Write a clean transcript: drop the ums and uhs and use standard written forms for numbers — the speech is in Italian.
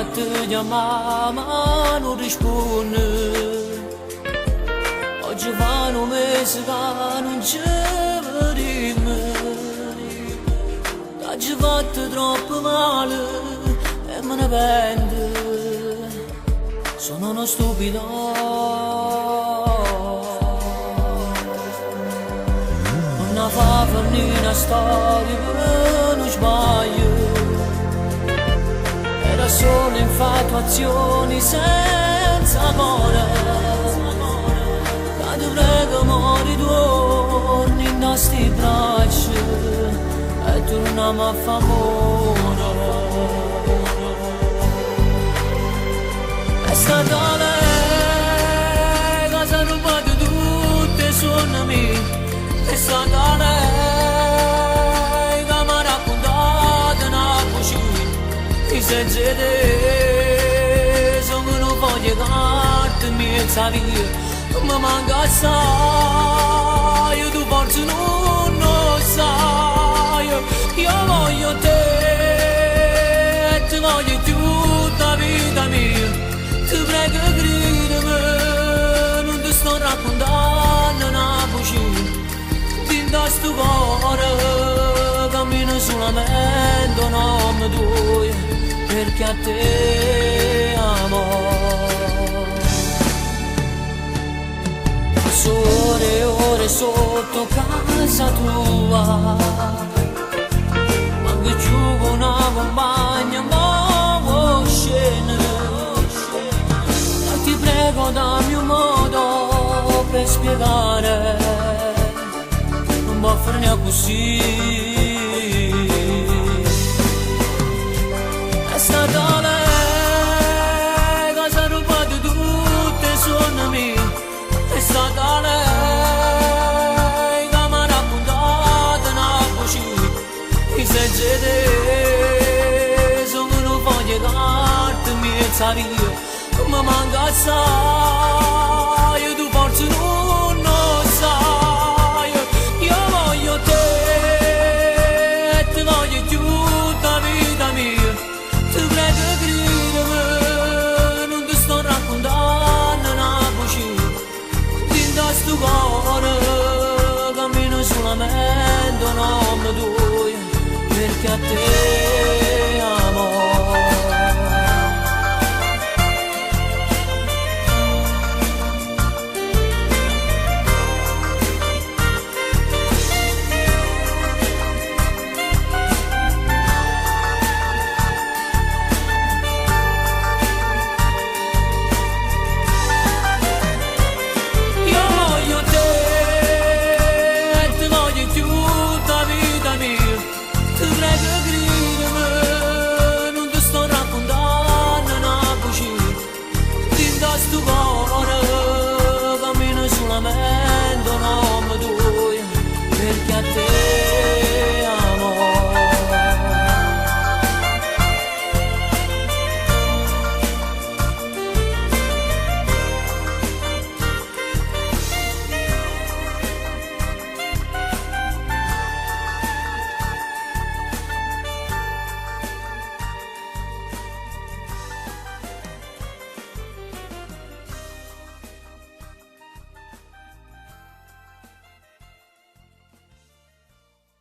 a te chiamare ma non risponde. Oggi fanno un mese che non ci vediamo. T'hai fatto troppo male e me ne pento. Sono uno stupido. Non fa finire una storia, non sbaglio. Era solo infatuazioni senza amore. Ti prego mori torni in nostri bracci e torniamo a fare amore. È stata lei che si è rubato tutte suone mie. È stata lei che mi ha raccontato una cucina. I sensi te sono una foglia carta mezza via. Ma manca assai, tu forse non lo sai. Io voglio te e ti voglio tutta vita mia. Ti prego gridami, non ti sto raccontando una cucina. Dinda sto cuore, cammino solamente un nome tuo, perché a te amo. Ore e ore sotto casa tua, manco più una compagna, ma vuoi scendere. E ti prego dammi un modo per spiegare, non può fare così. È stata lei che si è rubato tutte suone mie. È stata lei che mi ha raccontato una cucina. I sensi te sono una foglia carta mezza via. Ma manca assai, tu forse non lo sai. Io voglio te e ti voglio tutta vita mia. Ti prego gridami, non ti sto raccontando una cucina. Da sto cuore cammino solamente un nome tuo, perché a te amo. Sto cuore cammino solamente